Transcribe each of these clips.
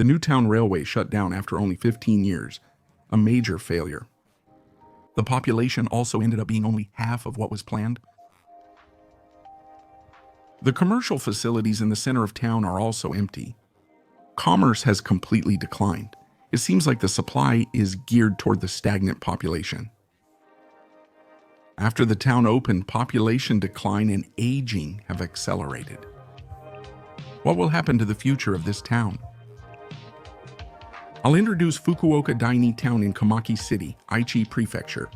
The Newtown Railway shut down after only 15 years, a major failure. The population also ended up being only half of what was planned. The commercial facilities in the center of town are also empty. Commerce has completely declined. It seems like the supply is geared toward the stagnant population. After the town opened, population decline and aging have accelerated. What will happen to the future of this town? I'll introduce Fukuoka Dai-Ni town in Komaki City, Aichi Prefecture.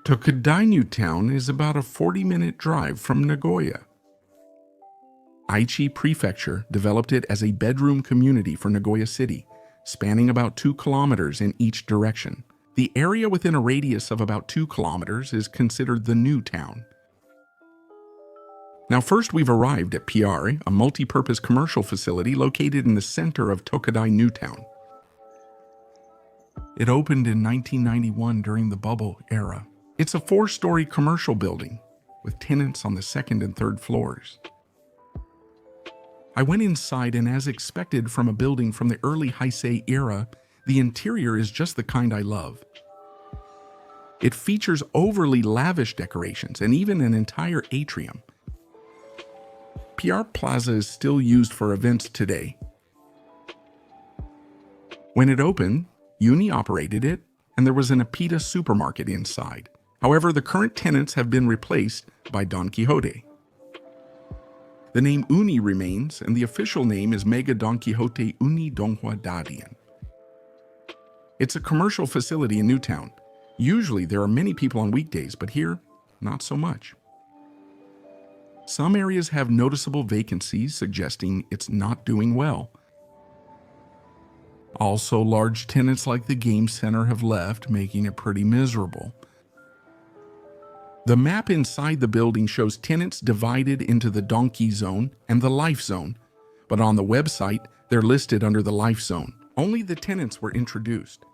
Tokudai town is about a 40-minute drive from Nagoya. Aichi Prefecture developed it as a bedroom community for Nagoya City, spanning about 2 kilometers in each direction. The area within a radius of about 2 kilometers is considered the new town. Now first we've arrived at Piesta, a multi-purpose commercial facility located in the center of Tokudai New Town. It opened in 1991 during the bubble era. It's a 4-story commercial building with tenants on the 2nd and 3rd floors. I went inside, and as expected from a building from the early Heisei era, the interior is just the kind I love. It features overly lavish decorations and even an entire atrium. PR Plaza is still used for events today. When it opened, Uni operated it, and there was an Apita supermarket inside. However, the current tenants have been replaced by Don Quixote. The name Uni remains, and the official name is Mega Don Quixote Uni Donghua Dadian. It's a commercial facility in Newtown. Usually there are many people on weekdays, but here, not so much. Some areas have noticeable vacancies, suggesting it's not doing well. Also, large tenants like the game center have left, making it pretty miserable. The map inside the building shows tenants divided into the Donkey Zone and the Life Zone, but on the website, they're listed under the Life Zone. Only the tenants were introduced.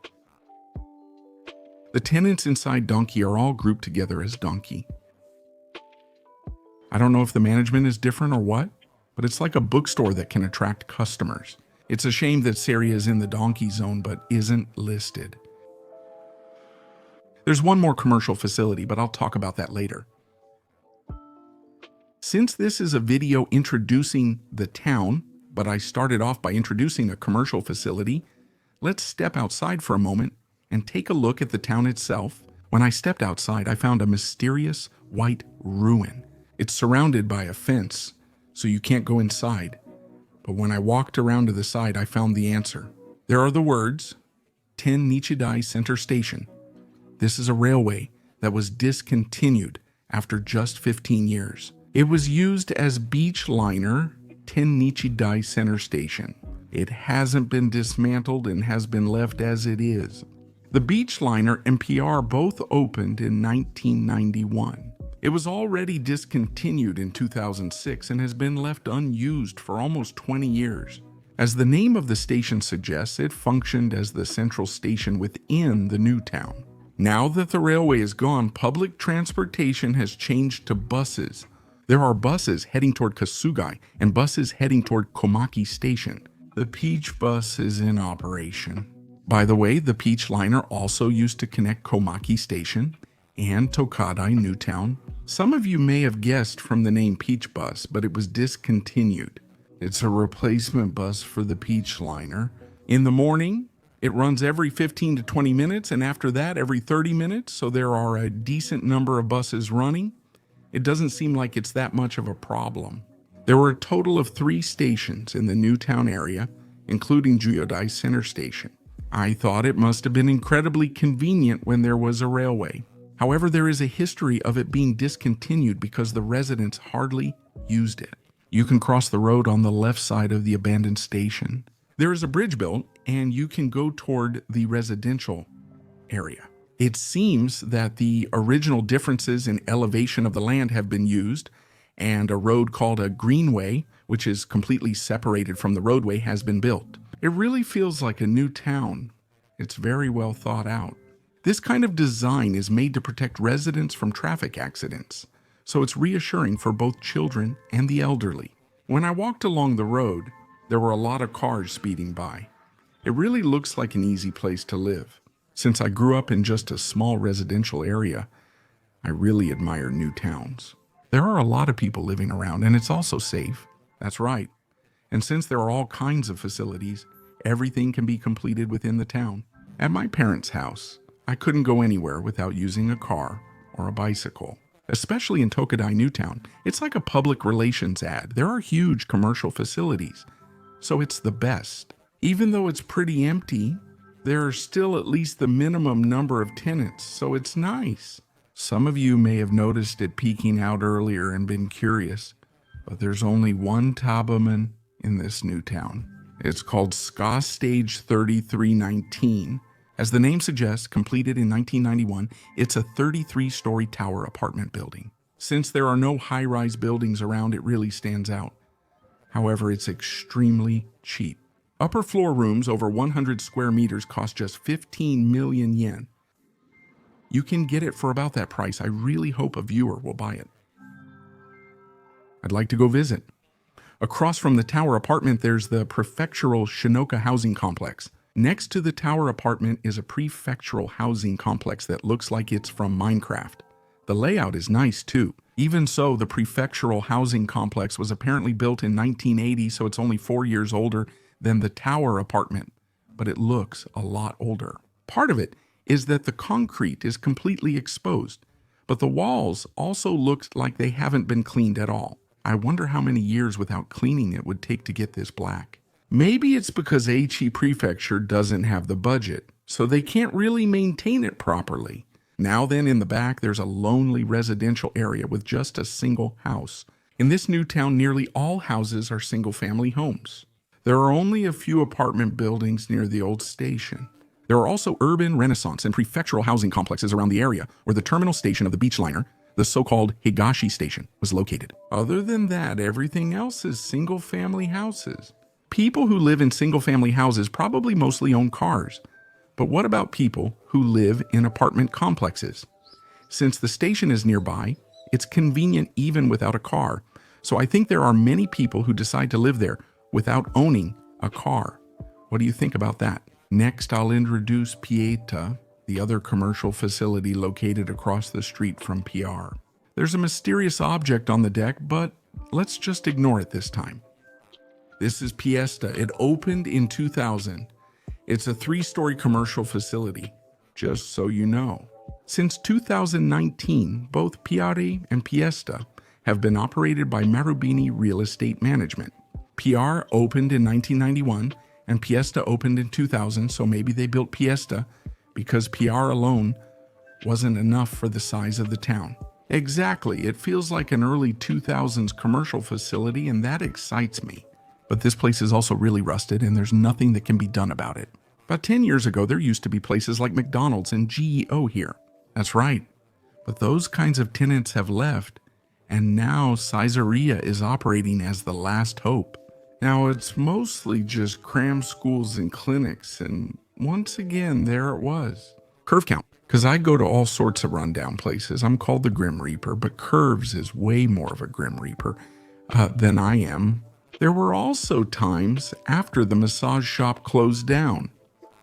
The tenants inside Donkey are all grouped together as Donkey. I don't know if the management is different or what, but it's like a bookstore that can attract customers. It's a shame that Seria is in the Donkey Zone but isn't listed. There's one more commercial facility, but I'll talk about that later. Since this is a video introducing the town, but I started off by introducing a commercial facility, let's step outside for a moment and take a look at the town itself. When I stepped outside, I found a mysterious white ruin. It's surrounded by a fence, so you can't go inside. But when I walked around to the side, I found the answer. There are the words, Ten Nichidai Center Station. This is a railway that was discontinued after just 15 years. It was used as beach liner Ten Nichidai Center Station. It hasn't been dismantled and has been left as it is. The beach liner and PR both opened in 1991. It was already discontinued in 2006 and has been left unused for almost 20 years. As the name of the station suggests, it functioned as the central station within the new town. Now that the railway is gone, public transportation has changed to buses. There are buses heading toward Kasugai and buses heading toward Komaki Station. The Peach Bus is in operation. By the way, the Peach Liner also used to connect Komaki Station and Tokudai New Town. Some of you may have guessed from the name Peach Bus, but it was discontinued. It's a replacement bus for the Peach Liner. In the morning, it runs every 15 to 20 minutes, and after that, every 30 minutes, so there are a decent number of buses running. It doesn't seem like it's that much of a problem. There were a total of 3 stations in the Newtown area, including Juyodai Center Station. I thought it must have been incredibly convenient when there was a railway. However, there is a history of it being discontinued because the residents hardly used it. You can cross the road on the left side of the abandoned station. There is a bridge built, and you can go toward the residential area. It seems that the original differences in elevation of the land have been used, and a road called a greenway, which is completely separated from the roadway, has been built. It really feels like a new town. It's very well thought out. This kind of design is made to protect residents from traffic accidents, so it's reassuring for both children and the elderly. When I walked along the road, there were a lot of cars speeding by. It really looks like an easy place to live. Since I grew up in just a small residential area, I really admire new towns. There are a lot of people living around, and it's also safe. That's right. And since there are all kinds of facilities, everything can be completed within the town. At my parents' house, I couldn't go anywhere without using a car or a bicycle. Especially in Tokudai Newtown, it's like a public relations ad. There are huge commercial facilities, so it's the best. Even though it's pretty empty, there are still at least the minimum number of tenants, so it's nice. Some of you may have noticed it peeking out earlier and been curious, but there's only one Tabaman in this new town. It's called Ska Stage 3319. As the name suggests, completed in 1991, it's a 33-story tower apartment building. Since there are no high-rise buildings around, it really stands out. However, it's extremely cheap. Upper floor rooms over 100 square meters cost just 15 million yen. You can get it for about that price. I really hope a viewer will buy it. I'd like to go visit. Across from the tower apartment, there's the prefectural Shinoka housing complex. Next to the tower apartment is a prefectural housing complex that looks like it's from Minecraft. The layout is nice too. Even so, the prefectural housing complex was apparently built in 1980, so it's only 4 years older than the tower apartment, but it looks a lot older. Part of it is that the concrete is completely exposed, but the walls also look like they haven't been cleaned at all. I wonder how many years without cleaning it would take to get this black. Maybe it's because Aichi Prefecture doesn't have the budget, so they can't really maintain it properly. Now then, in the back, there's a lonely residential area with just a single house. In this new town, nearly all houses are single-family homes. There are only a few apartment buildings near the old station. There are also urban renaissance and prefectural housing complexes around the area where the terminal station of the beach liner, the so-called Higashi station, was located. Other than that, everything else is single-family houses. People who live in single-family houses probably mostly own cars. But what about people who live in apartment complexes? Since the station is nearby, it's convenient even without a car. So I think there are many people who decide to live there without owning a car. What do you think about that? Next, I'll introduce Piesta, the other commercial facility located across the street from PR. There's a mysterious object on the deck, but let's just ignore it this time. This is Piesta. It opened in 2000. It's a 3-story commercial facility, just so you know. Since 2019, both Piare and Piesta have been operated by Marubeni Real Estate Management. PR opened in 1991 and Piesta opened in 2000, so maybe they built Piesta because PR alone wasn't enough for the size of the town. Exactly, it feels like an early 2000s commercial facility, and that excites me. But this place is also really rusted and there's nothing that can be done about it. About 10 years ago, there used to be places like McDonald's and GEO here. That's right. But those kinds of tenants have left, and now Caesarea is operating as the last hope. Now, it's mostly just cram schools and clinics, and once again, there it was. Curve count. Because I go to all sorts of rundown places. I'm called the Grim Reaper, but Curves is way more of a Grim Reaper than I am. There were also times after the massage shop closed down.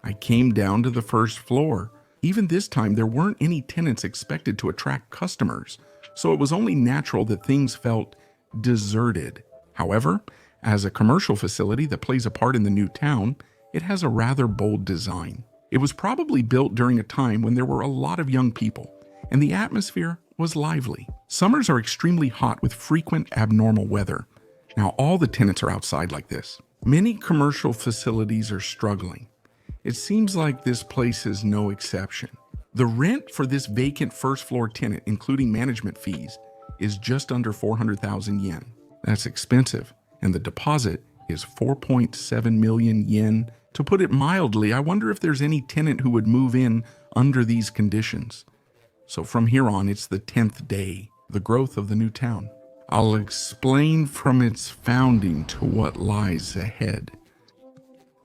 I came down to the first floor. Even this time, there weren't any tenants expected to attract customers, so it was only natural that things felt deserted. However, as a commercial facility that plays a part in the new town, it has a rather bold design. It was probably built during a time when there were a lot of young people, and the atmosphere was lively. Summers are extremely hot with frequent abnormal weather. Now all the tenants are outside like this. Many commercial facilities are struggling. It seems like this place is no exception. The rent for this vacant first floor tenant, including management fees, is just under 400,000 yen. That's expensive, and the deposit is 4.7 million yen. To put it mildly, I wonder if there's any tenant who would move in under these conditions. So from here on, it's the 10th day, the growth of the new town. I'll explain from its founding to what lies ahead.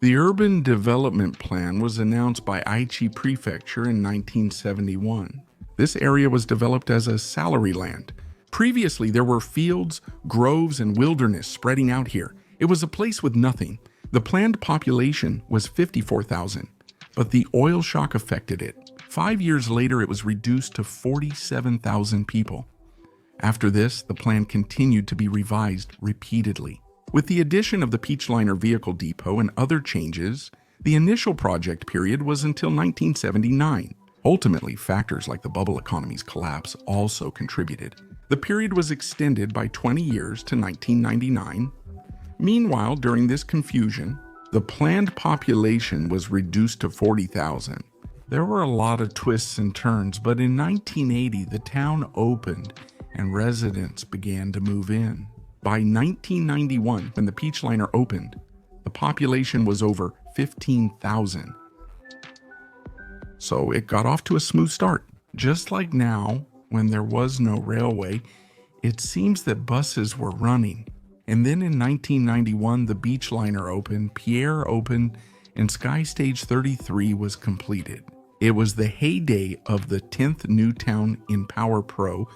The urban development plan was announced by Aichi Prefecture in 1971. This area was developed as a salary land, Previously, there were fields, groves, and wilderness spreading out here. It was a place with nothing. The planned population was 54,000, but the oil shock affected it. 5 years later, it was reduced to 47,000 people. After this, the plan continued to be revised repeatedly. With the addition of the Peachliner Vehicle Depot and other changes, the initial project period was until 1979. Ultimately, factors like the bubble economy's collapse also contributed. The period was extended by 20 years to 1999. Meanwhile, during this confusion, the planned population was reduced to 40,000. There were a lot of twists and turns, but in 1980, the town opened and residents began to move in. By 1991, when the Peachliner opened, the population was over 15,000. So it got off to a smooth start. Just like now, when there was no railway, it seems that buses were running. And then in 1991, the Beachliner opened, Pierre opened, and Sky Stage 33 was completed. It was the heyday of the 10th new town in Power Pro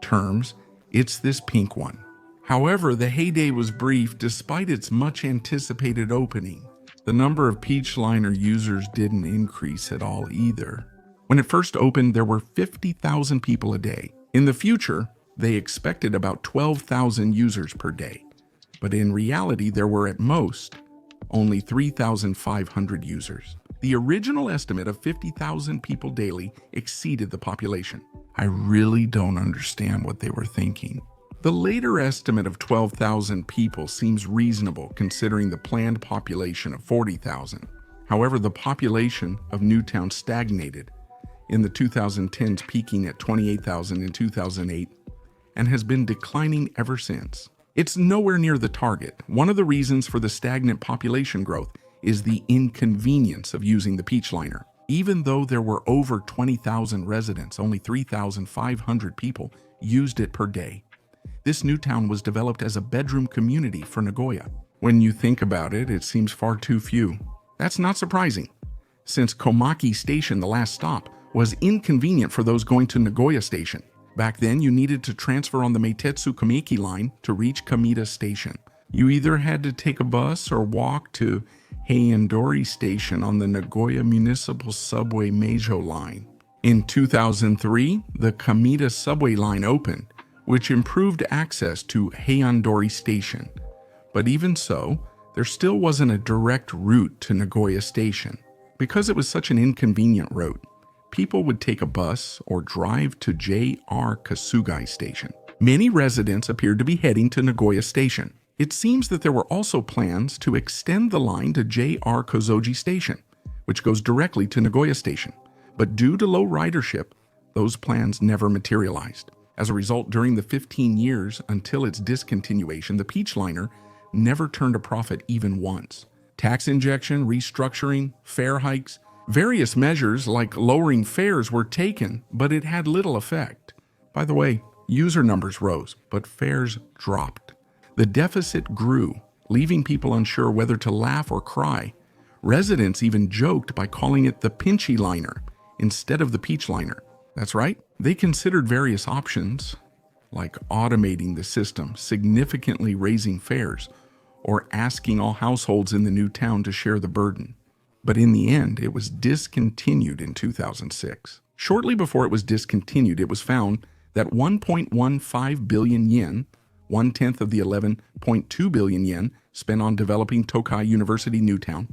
terms. It's this pink one. However, the heyday was brief despite its much anticipated opening. The number of Peachliner users didn't increase at all either. When it first opened, there were 50,000 people a day. In the future, they expected about 12,000 users per day. But in reality, there were at most only 3,500 users. The original estimate of 50,000 people daily exceeded the population. I really don't understand what they were thinking. The later estimate of 12,000 people seems reasonable considering the planned population of 40,000. However, the population of Newtown stagnated in the 2010s, peaking at 28,000 in 2008, and has been declining ever since. It's nowhere near the target. One of the reasons for the stagnant population growth is the inconvenience of using the Peachliner. Even though there were over 20,000 residents, only 3,500 people used it per day. This new town was developed as a bedroom community for Nagoya. When you think about it, it seems far too few. That's not surprising, since Komaki Station, the last stop, was inconvenient for those going to Nagoya Station. Back then, you needed to transfer on the Meitetsu Kameki line to reach Kamita Station. You either had to take a bus or walk to Heiandori Station on the Nagoya Municipal Subway Meijo line. In 2003, the Kamita Subway line opened, which improved access to Heiandori Station. But even so, there still wasn't a direct route to Nagoya Station. Because it was such an inconvenient route, people would take a bus or drive to JR Kasugai Station. Many residents appeared to be heading to Nagoya Station. It seems that there were also plans to extend the line to JR Kozoji Station, which goes directly to Nagoya Station. But due to low ridership, those plans never materialized. As a result, during the 15 years until its discontinuation, the Peachliner never turned a profit even once. Tax injection, restructuring, fare hikes, various measures like lowering fares were taken, but it had little effect. By the way, user numbers rose, but fares dropped. The deficit grew, leaving people unsure whether to laugh or cry. Residents even joked by calling it the Pinchy Liner instead of the Peachliner. That's right, they considered various options, like automating the system, significantly raising fares, or asking all households in the new town to share the burden. But in the end, it was discontinued in 2006. Shortly before it was discontinued, it was found that 1.15 billion yen, 1/10 of the 11.2 billion yen spent on developing Tokai University Newtown,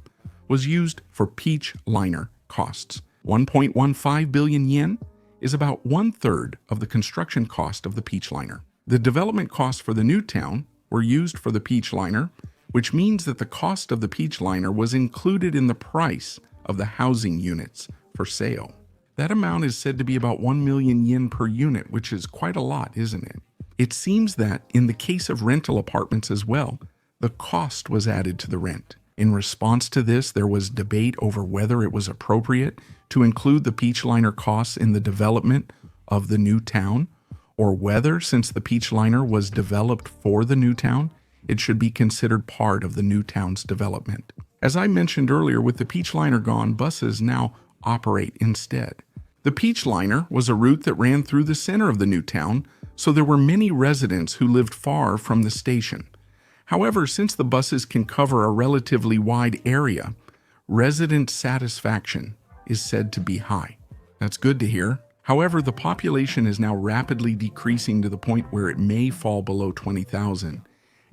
was used for Peachliner costs. 1.15 billion yen is about 1/3 of the construction cost of the Peachliner. The development costs for the new town were used for the Peachliner, which means that the cost of the Peachliner was included in the price of the housing units for sale. That amount is said to be about 1 million yen per unit, which is quite a lot, isn't it? It seems that in the case of rental apartments as well, the cost was added to the rent. In response to this, there was debate over whether it was appropriate to include the Peachliner costs in the development of the new town, or whether, since the Peachliner was developed for the new town, it should be considered part of the new town's development. As I mentioned earlier, with the Peachliner gone, buses now operate instead. The Peach Liner was a route that ran through the center of the new town, so there were many residents who lived far from the station. However, since the buses can cover a relatively wide area, resident satisfaction is said to be high. That's good to hear. However, the population is now rapidly decreasing to the point where it may fall below 20,000,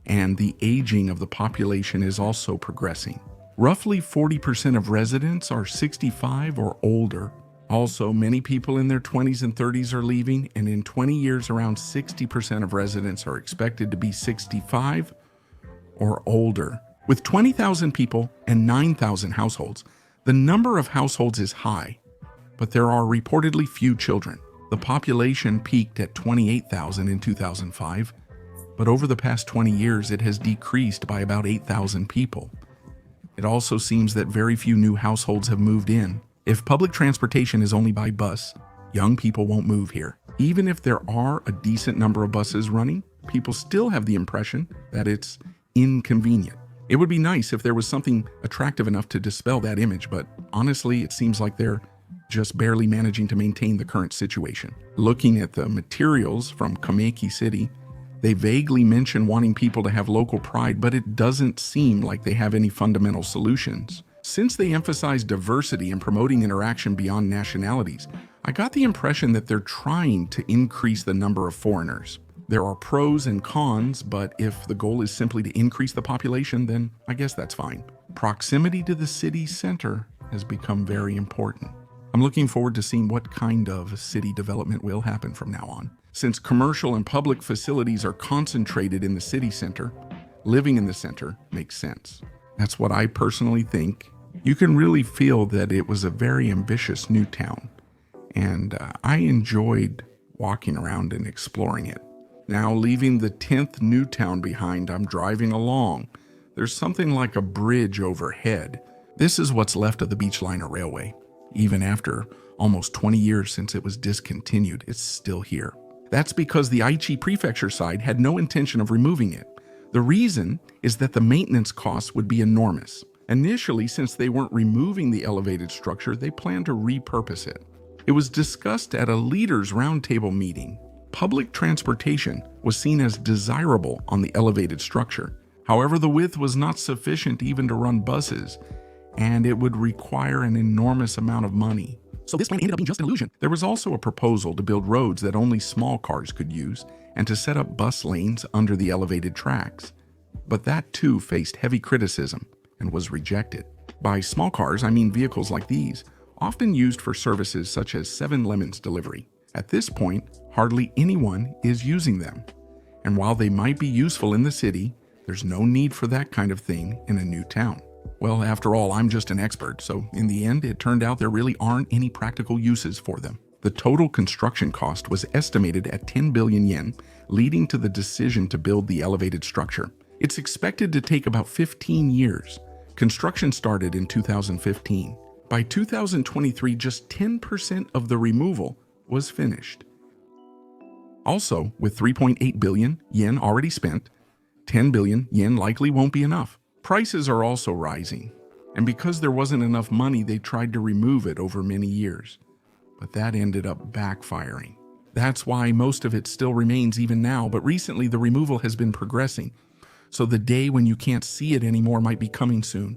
and the aging of the population is also progressing. Roughly 40% of residents are 65 or older. Also, many people in their 20s and 30s are leaving, and in 20 years, around 60% of residents are expected to be 65 or older. With 20,000 people and 9,000 households, the number of households is high, but there are reportedly few children. The population peaked at 28,000 in 2005, but over the past 20 years, it has decreased by about 8,000 people. It also seems that very few new households have moved in. If public transportation is only by bus, young people won't move here. Even if there are a decent number of buses running, people still have the impression that it's inconvenient. It would be nice if there was something attractive enough to dispel that image, but honestly, it seems like they're just barely managing to maintain the current situation. Looking at the materials from Kameki City, they vaguely mention wanting people to have local pride, but it doesn't seem like they have any fundamental solutions. Since they emphasize diversity and promoting interaction beyond nationalities, I got the impression that they're trying to increase the number of foreigners. There are pros and cons, but if the goal is simply to increase the population, then I guess that's fine. Proximity to the city center has become very important. I'm looking forward to seeing what kind of city development will happen from now on. Since commercial and public facilities are concentrated in the city center, living in the center makes sense. That's what I personally think. You can really feel that it was a very ambitious new town, and I enjoyed walking around and exploring it. Now, leaving the 10th new town behind, I'm driving along. There's something like a bridge overhead. This is what's left of the Beach Liner Railway. Even after almost 20 years since it was discontinued, it's still here. That's because the Aichi Prefecture side had no intention of removing it. The reason is that the maintenance costs would be enormous. Initially, since they weren't removing the elevated structure, they planned to repurpose it. It was discussed at a leaders' roundtable meeting. Public transportation was seen as desirable on the elevated structure. However, the width was not sufficient even to run buses, and it would require an enormous amount of money. So this plan ended up being just an illusion. There was also a proposal to build roads that only small cars could use and to set up bus lanes under the elevated tracks. But that too faced heavy criticism and was rejected. By small cars, I mean vehicles like these, often used for services such as 7-Lemons delivery. At this point, hardly anyone is using them. And while they might be useful in the city, there's no need for that kind of thing in a new town. Well, after all, I'm just an expert, so in the end, it turned out there really aren't any practical uses for them. The total construction cost was estimated at 10 billion yen, leading to the decision to build the elevated structure. It's expected to take about 15 years. Construction started in 2015. By 2023, just 10% of the removal was finished. Also, with 3.8 billion yen already spent, 10 billion yen likely won't be enough. Prices are also rising, and because there wasn't enough money, they tried to remove it over many years. But that ended up backfiring. That's why most of it still remains even now, but recently the removal has been progressing, so the day when you can't see it anymore might be coming soon.